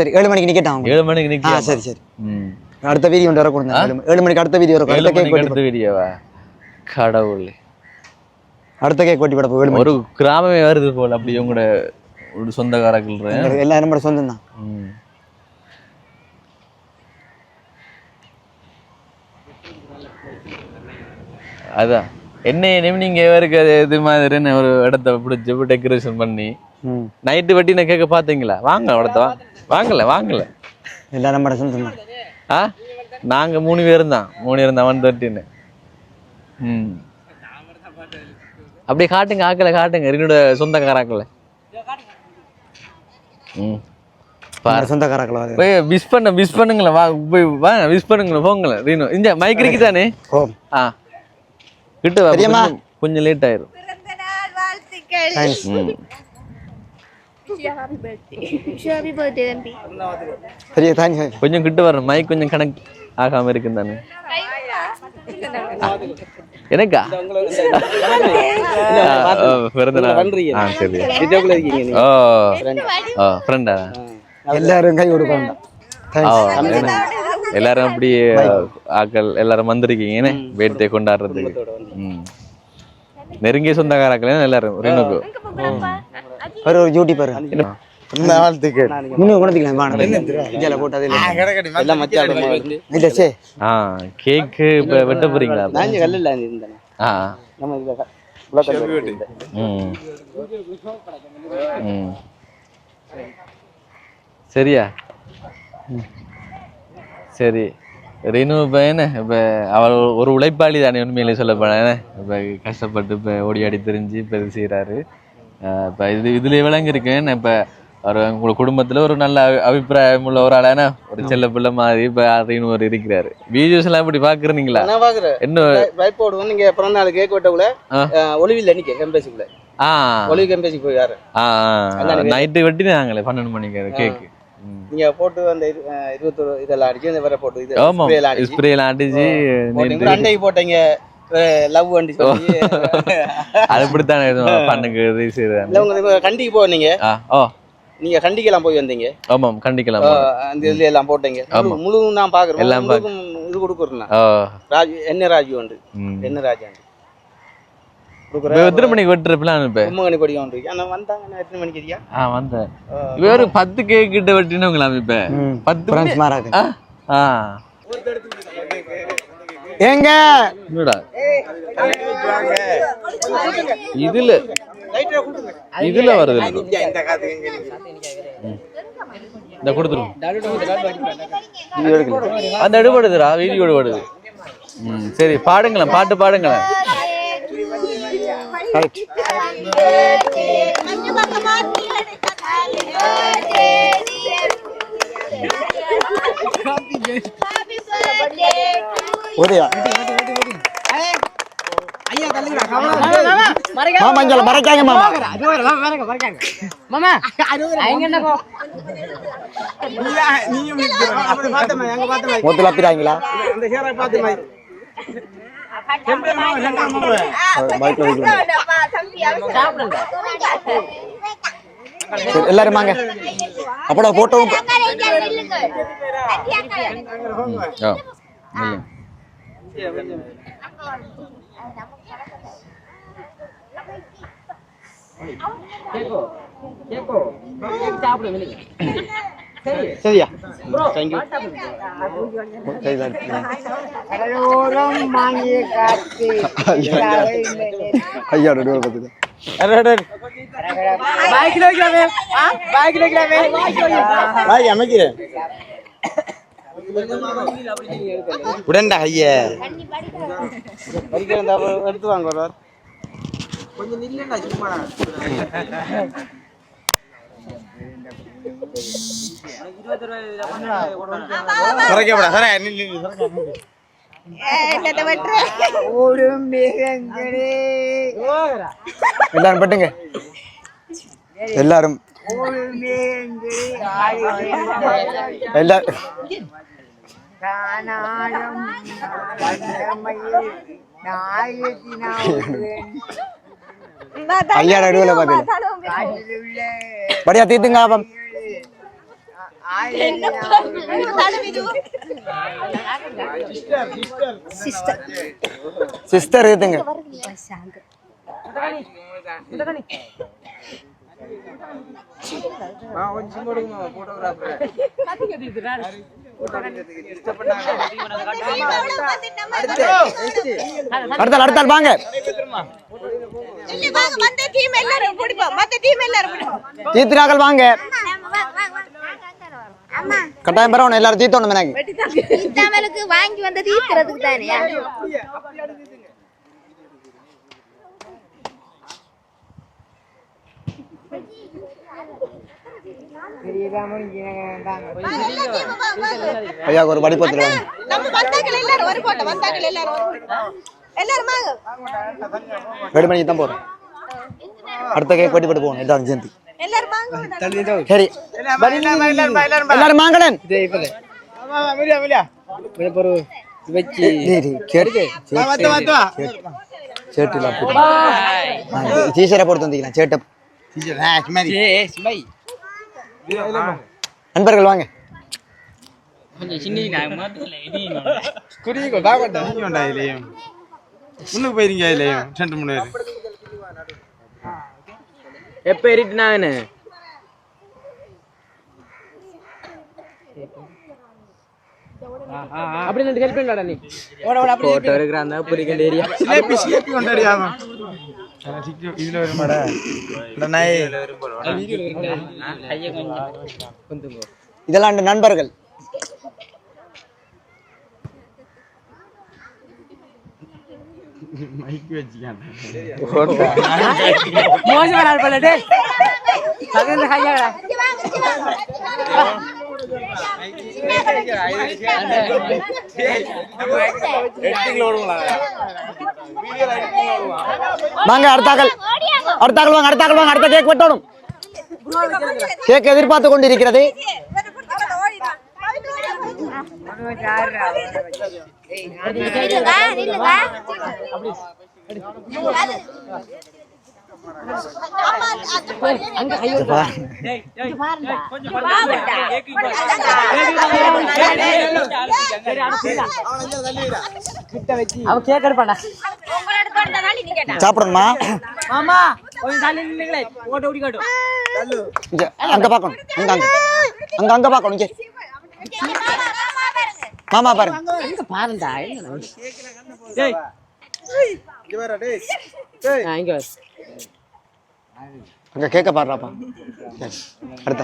சரி 7 மணிக்கு நிக்கட்டும் 7 மணிக்கு நிக்க சரி சரி அடுத்த வீடியோ ஒன்று வரக்கூடாது 7 மணிக்கு அடுத்த வீடியோ இருக்கும் அடுத்த கேக் அடுத்த வீடியோவா கடவுளே அடுத்த கேக் வெட்டி படப்போ ஒரு கிராமமே வருது போல அப்படி உங்களோட ஒரு சொந்தக்காரர்கள் எல்லாரும் நம்மளோட சொந்தம் தான் அதான் என்ன நீங்க இவருக்கு இது மாதிரி ஒரு இடத்த பிடிச்சி டெக்கரேஷன் பண்ணி நைட்டு வெட்டி நான் கேட்க பாத்தீங்களா வாங்க இடத்த வாங்கல எல்லாரும் நம்மளோட சொந்தம் தான் நாங்க 3 பேரும் தான் வந்து வெட்டின்னு அப்படியே காட்டுங்க காட்டுங்க என்னோட சொந்தக்காராக்களை சொந்தக்காரங்களா விஷ் பண்ணுங்களேன் விஷ் பண்ணுங்களேன் போங்களேன் ரீனு இந்த மைக் இருக்கு தானே கிட்ட வா கொஞ்சம் லேட் ஆயிரும் கொஞ்சம் கிட்ட வரணும் மைக் கொஞ்சம் கனெக்ட் ஆகாம இருக்கு தானே எனக்கா பிறந்த நாள் சரி ஃப்ரெண்டா எல்லாரும் கை கொடுப்பாங்க எல்லாரும் அப்படி ஆக்கள் எல்லாரும் வந்திருக்கீங்கன்னு பர்த்டே கொண்டாடுறதுக்கு நெருங்கிய சொந்தக்காரர்கள் எல்லாரும் ரீனுக்கு ஒரு ஜூட்டி பாரு வாழ்த்துக்கள் முன்னு குணத்துக்கலாம் கேக்கு இப்ப வெட்ட போறீங்களா சரியா சரி ரீனு இப்ப என்ன இப்ப அவள் ஒரு உழைப்பாளி தானே உண்மையிலே சொல்ல போன இப்ப கஷ்டப்பட்டு இப்ப ஓடி ஆடி தெரிஞ்சு இப்ப இது செய்யறாரு இப்ப இதுல விளங்கி இருக்கேன் இப்ப ஒரு உங்களோட குடும்பத்துல ஒரு நல்ல அபிப்பிராயம் உள்ள ஒரு ஆளான ஒரு செல்ல பிள்ளை மாதிரி இப்ப ரீனு ஒரு இருக்கிறாரு வீடியோஸ் எல்லாம் இப்படி பாக்குறீங்களா என்ன வைப்போடு நீங்க பிறந்த நாள் கேக் வெட்டக்குள்ள ஒளிவில் நிக்க கம்பேசிக்குள்ள ஒளிவு கம்பேசி போயாரு நைட்டு வெட்டினாங்களே 12 மணிக்கு கேக்கு நீங்க போட்டு அந்த 21 இதெல்லாம் அடிச்சு இந்த வர போட்டு இது ஆமா ஸ்ப்ரே எல்லாம் அடிச்சு அண்டை போட்டீங்க லவ் வண்டி சொல்லி அது இப்படித்தானே பண்ணுங்க இல்ல கண்டிக்கு போனீங்க நீங்க கண்டிக்கலாம் போய் வந்தீங்க ஆமாம் கண்டிக்கலாம் அந்த இதுல எல்லாம் போட்டீங்க முழு நான் பாக்குறேன் எல்லாம் இது கொடுக்குறேன் ராஜு என்ன ராஜு உண்டு என்ன ராஜா எத்தனை மணிக்கு வெட்டுற பிளான் இப்ப 3 மணி கொடி வந்து ஆனா வந்தாங்க எத்தனை மணிக்கு இருக்கியா வந்தேன் இப்ப ஒரு 10 கேக் கிட்ட வெட்டினவங்களாம் இப்ப 10 பிரான்ஸ் மாராது ஏங்க என்னடா இதுல வருது இந்த கொடுத்துரும் அந்த எடுபடுதுடா வீடியோ எடுபடுது சரி பாடுங்களேன் பாட்டு பாடுங்களேன் மறைக்காங்க மாமா மாமா மொத்தல பிராங்களா எல்லாரும் வாங்க அப்படா போட்டோ சரியா தேங்க் யூ ஐயா ரெண்டு பேர் பார்த்துட்டு அமைக்கிறேன் உடன்டா ஐயா எடுத்து வாங்க ஒரு கொஞ்சம் நில்லுடா சும்மா எல்லாரும் பட்டுங்க எல்லாரும் எல்லாரும் ஐயா நடுவில் பாத்தீங்க படியா தீத்துங்க சிஸ்டர் இருக்குங்க. அடுத்தால் வாங்க. தீர்த்திராக்கள் வாங்க. கட்டாயம் பரவாயில்ல, எல்லாரும் தீர்த்தோணும் எனக்கு வாங்கி வந்த தீர்க்கிறதுக்கு தானே. ஐயா ஒரு வடிப்பத்தில் ரெடி பண்ணி தான் போறோம். அடுத்த கேக் வெட்டி போட்டு போகணும் எல்லாரும் சேர்ந்து. சரி எல்லாரும் மாங்கடன் சீசரை போட்டு வந்தீங்களா சேட்டை நண்பர்கள் வாங்க. எப்ப ஏறிட்டுனாங்கன்னு அப்படி ஹெல்ப் பண்ணடா நீ போட்டோ எடுக்கறாங்க புரிக்கண்ட ஏரியா சிலேபி கொண்டடியாமா இதுல வருமாடா நாய் ஐய கொஞ்சம் இதெல்லாம் அந்த நண்பர்கள். மைக் வச்சிக்கானே மோசமா நாள் டேய் சகல கையாடா வாங்க அடுத்தாக்கள் வாங்க. அடுத்த கேக் வெட்டணும். கேக் எதிர்பார்த்து கொண்டிருக்கிறது. சாப்பிடணுமா? அங்க பாக்கணும். அங்க பாக்கணும். மாமா பாருங்க பாருடா அங்க கேக்க பாடுறாப்பா. அடுத்த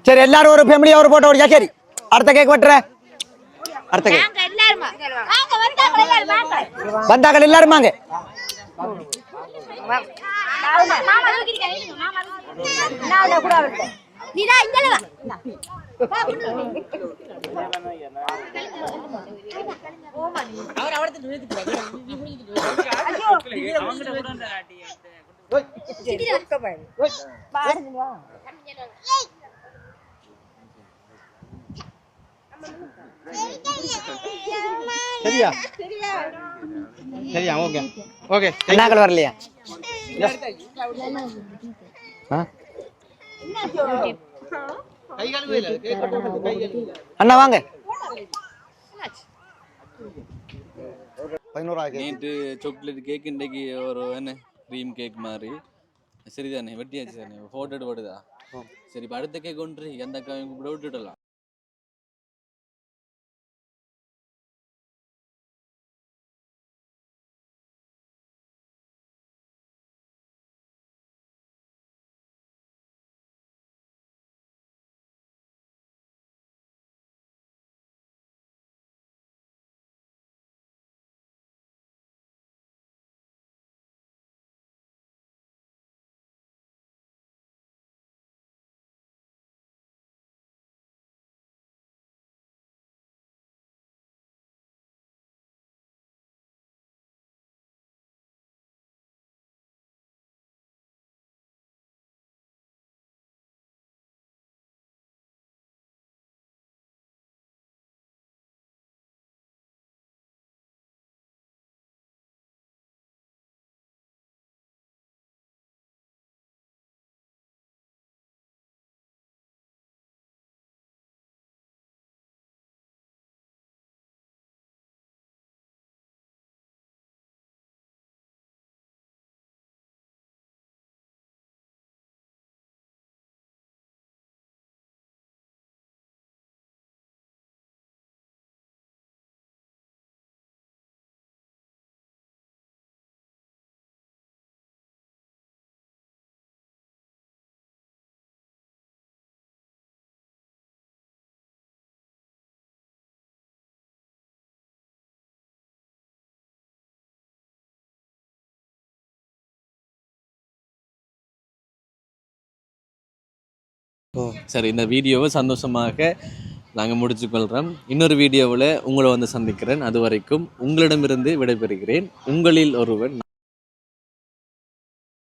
சரி எல்லாரும் ஒரு ஃபேமிலியா ஒரு போட்டோ ஓடியா. சரி அடுத்த கேக் வெட்டுற. அடுத்த கேக் வந்தாக்கள் எல்லாரும் வாங்க. சரியா சரியா ஓகே ஓகே என்னாக்கள் வரலையா? அண்ணா வாங்க. 11 நேற்று சாக்லேட் கேக் இன்றைக்கு ஒரு என்ன க்ரீம் கேக் மாதிரி சரிதானே வெட்டியாச்சு தானே ஃபோட்டோ எடுப்படுதா சரி இப்போ அடுத்த கேக் ஒன்று எந்த கூப்பிட விட்டுடலாம். சரி, இந்த வீடியோவை சந்தோஷமாக நாங்கள் முடிச்சுக்கொள்கிறோம். இன்னொரு வீடியோவில் உங்களை வந்து சந்திக்கிறேன். அது வரைக்கும் உங்களிடமிருந்து விடைபெறுகிறேன். உங்களில் ஒருவன்.